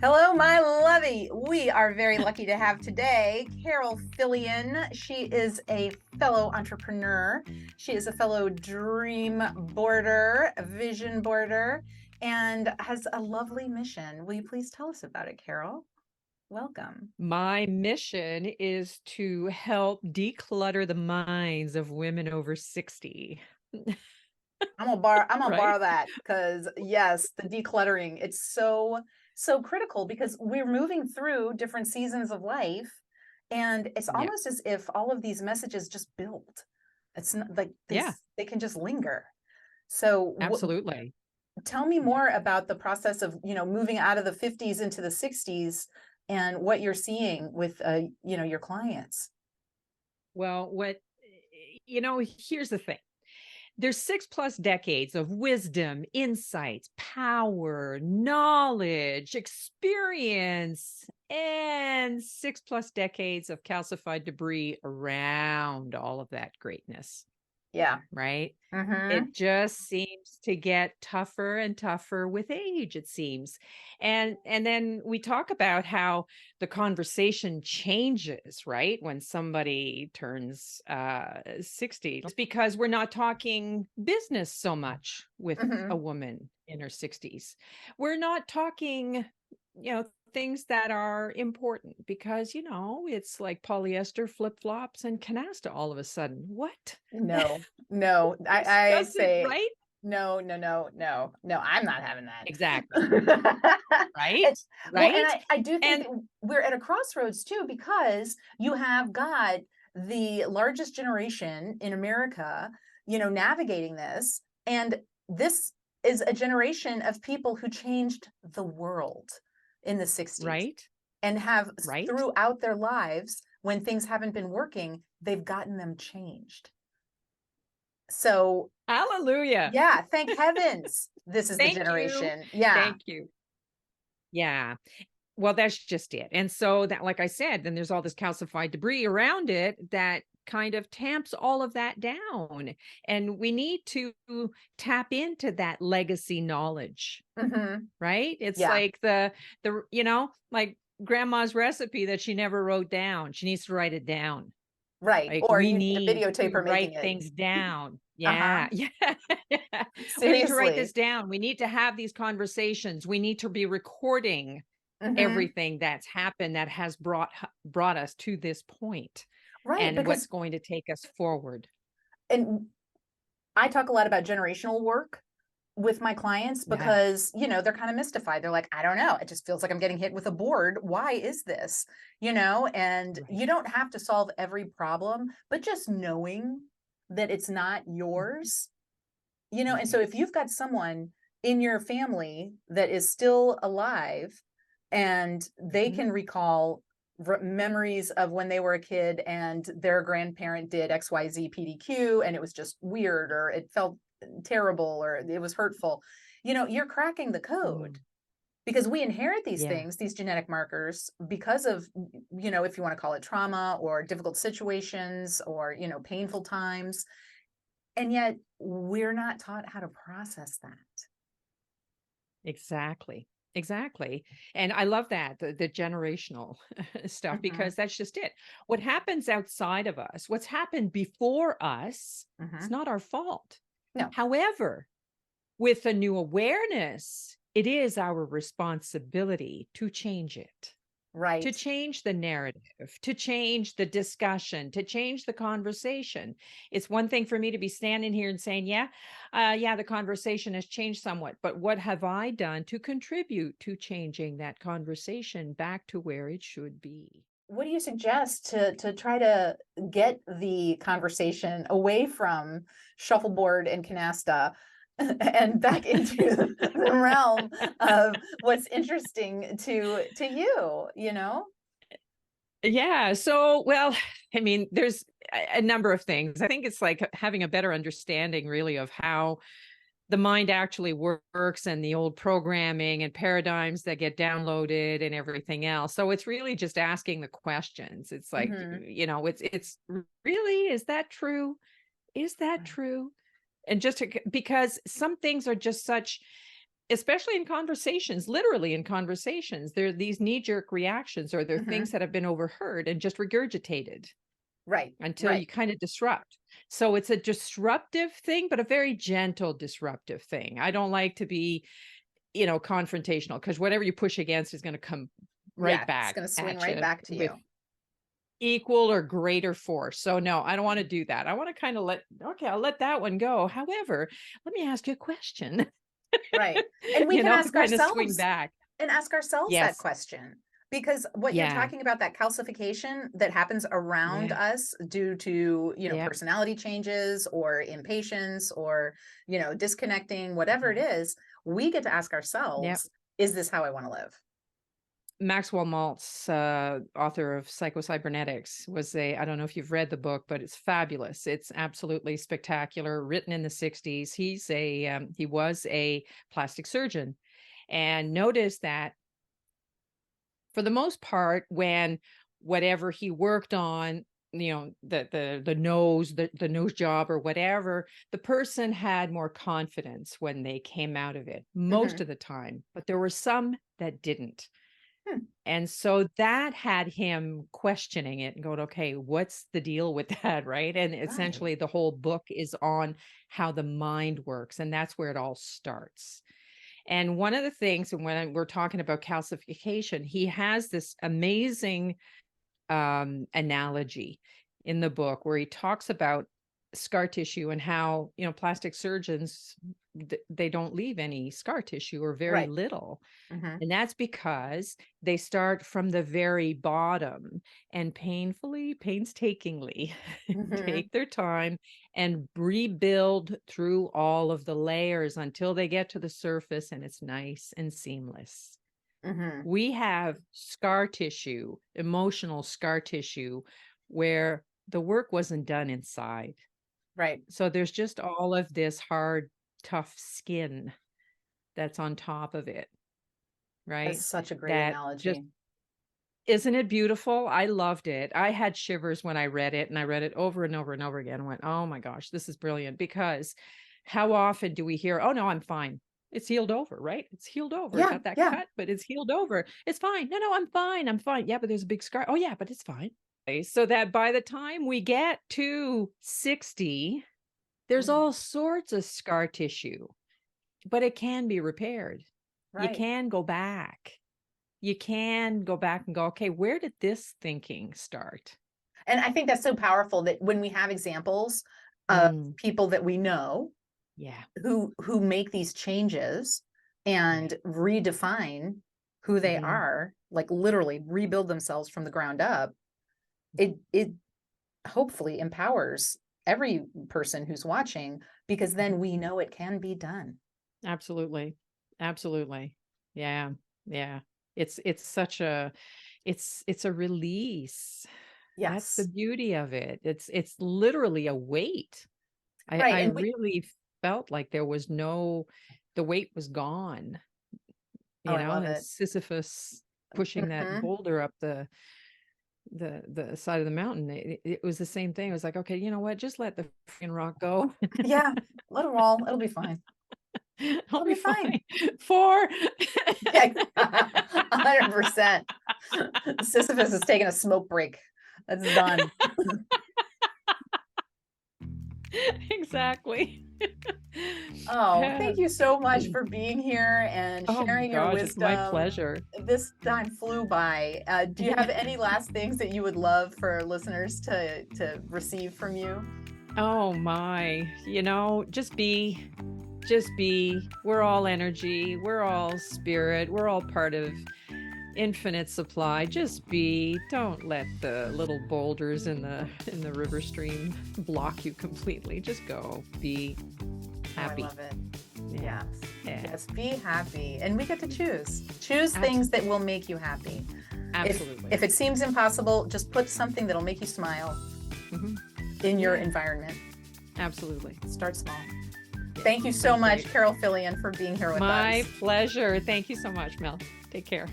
Hello, my lovey. We are very lucky to have today Carole Filion. She is a fellow entrepreneur. She is a fellow dream boarder, vision boarder, and has a lovely mission. Will you please tell us about it, Carole? Welcome. My mission is to help declutter the minds of women over 60. I'm gonna Right? borrow that because yes, the decluttering, it's so critical because we're moving through different seasons of life, and it's Yeah. almost as if all of these messages just build. It's not like Yeah, they can just linger. So absolutely. tell me Yeah. more about the process of, moving out of the 50s into the 60s and what you're seeing with your clients. Well, here's the thing. There's 6+ decades of wisdom, insights, power, knowledge, experience, and 6+ decades of calcified debris around all of that greatness. Yeah. Right? Mm-hmm. It just seems to get tougher and tougher with age, it seems. And then we talk about how the conversation changes, right? When somebody turns 60. It's because we're not talking business so much with a Mm-hmm. woman in her 60s. We're not talking, things that are important because, it's like polyester flip-flops and canasta all of a sudden. What? No, no, This I doesn't, say right? no, no, no, no, no, I'm not having that. Exactly. Right? And well, and Right? I do think And that we're at a crossroads too, because you have got the largest generation in America, navigating this, and this is a generation of people who changed the world in the 60s right? and have Right? throughout their lives, when things haven't been working, they've gotten them changed. So, Hallelujah. yeah, thank heavens this is the Thank you. generation. Yeah. Thank you. Yeah. Well, that's just it. And so that, like I said, then there's all this calcified debris around it that kind of tamps all of that down. And we need to tap into that legacy knowledge, Mhm. right? It's Yeah. like like grandma's recipe that she never wrote down. She needs to write it down. Right. Like, Or we you need a need videotape to her write making it. things down. Uh-huh. Yeah, yeah, yeah. We need to write this Seriously. down. We need to have these conversations. We need to be recording Mhm. everything that's happened that has brought us to this point Right, and what's because going to take us forward. and I talk a lot about generational work with my clients Yeah, because, they're kind of mystified. They're like, I don't know. It just feels like I'm getting hit with a board. Why is this? And you right. don't have to solve every problem, but just knowing that it's not Mhm, yours. And so mhm, if you've got someone in your family that is still alive and they mhm. can recall memories of when they were a kid and their grandparent did XYZ PDQ and it was just weird or it felt terrible or it was hurtful, you're cracking the code Mm, because we inherit these yeah. things, these genetic markers, because of, if you want to call it trauma or difficult situations or, painful times. And yet we're not taught how to process that. Exactly. Exactly. And I love that, the generational stuff, because Mhm, that's just it. What happens outside of us, what's happened before us, it's mhm. not our fault. No, However, with a new awareness, it is our responsibility to change it. To right. change the narrative, to change the discussion, to change the conversation. It's one thing for me to be standing here and saying, yeah, the conversation has changed somewhat, but what have I done to contribute to changing that conversation back to where it should be? What do you suggest to try to get the conversation away from shuffleboard and canasta and back into the realm of what's interesting to you, you know? Yeah. So, well, I mean, there's a number of things. I think it's like having a better understanding, really, of how the mind actually works and the old programming and paradigms that get downloaded and everything else. So it's really just asking the questions. It's like, Mhm. it's really, is that true? Is that Right. true? And just because some things are just such especially in conversations, literally in conversations, there are these knee-jerk reactions, or there are things that have been overheard and just regurgitated Right. until Right. you kind of disrupt. So it's a disruptive thing, but a very gentle disruptive thing. I don't like to be, confrontational, because whatever you push against is going to come right Yeah. It's back going to swing at right you back to with you. equal or greater force. So no, I don't want to do that. I want to kind of I'll let that one go. However, let me ask you a question. Right. And we can ask Kind of swing ourselves back. that Yes. question, because what you're Yeah. talking about, that calcification that happens around Yeah. us due to, Yep. personality changes or impatience or, disconnecting, whatever it is, we get to ask Yep. ourselves, is this how I want to live? Maxwell Maltz, author of Psycho-Cybernetics, I don't know if you've read the book, but it's fabulous. It's absolutely spectacular, written in the 60s. He was a plastic surgeon, and noticed that for the most part, when whatever he worked on, the nose job or whatever, the person had more confidence when they came out of it most Hmm. of the time, but there were some that didn't. Hmm. And so that had him questioning it and going, okay, what's the deal with that? Right. And Right. essentially, the whole book is on how the mind works. And that's where it all starts. And one of the things, and when we're talking about calcification, he has this amazing analogy in the book where he talks about scar tissue and how, plastic surgeons, they don't leave any scar tissue, or very Right. little. Hmm. And that's because they start from the very bottom and painstakingly Hmm. take their time and rebuild through all of the layers until they get to the surface and it's nice and seamless. Hmm. We have scar tissue, emotional scar tissue, where the work wasn't done inside. Right. So there's just all of this hard, tough skin that's on top of it, That's right? such a great That just, analogy. isn't it beautiful? I loved it. I had shivers when I read it, and I read it over and over and over again and went, oh my gosh, this is brilliant. Because how often do we hear, oh no, I'm fine. It's healed over, right? It's healed over. Yeah. Got that Yeah. cut, but it's healed over. It's fine. No, I'm fine. I'm fine. Yeah, but there's a big scar. Oh yeah, but it's fine. So that by the time we get to 60, there's Mhm. all sorts of scar tissue, but it can be repaired. You Right. can go back. You can go back and go, okay, where did this thinking start? And I think that's so powerful that when we have examples of Mm, people that we know yeah, who make these changes and right. redefine who they Hmm. are, like literally rebuild themselves from the ground up, it hopefully empowers every person who's watching, because then we know it can be done. Absolutely. Absolutely. Yeah. Yeah. It's such a it's a release. That's the Yes. beauty of it. It's literally a weight. Right. I And we really felt like the weight was gone, oh, I love as it. Sisyphus pushing that Mhm. boulder up the side of the mountain. It was the same thing. It was like, okay, you know what? Just let the freaking rock go. Yeah. Let it roll. It'll be fine. I'll It'll be be fine. fine. For Yeah. 100%. Sisyphus is taking a smoke break. That's done. exactly. Oh, Yeah. thank you so much for being here and Oh my sharing your gosh, it's my wisdom. pleasure. This time flew by. Do you have Yeah. any last things that you would love for listeners to receive from you? Oh my, just be. We're all energy, we're all spirit, we're all part of infinite supply. Just be. Don't let the little boulders in the river stream block you completely. Just go. Be Oh, I happy. love it. Yeah. Yes. Yeah. Yes. Be happy. And we get to choose. Choose things that Absolutely. will make you happy. Absolutely. If it seems impossible, just put something that'll make you smile Hmm. in your Yeah. environment. Absolutely. Start small. Yeah. Thank you so Sounds much, great. Carole Filion, for being here with My us. pleasure. Thank you so much, Mel. Take care.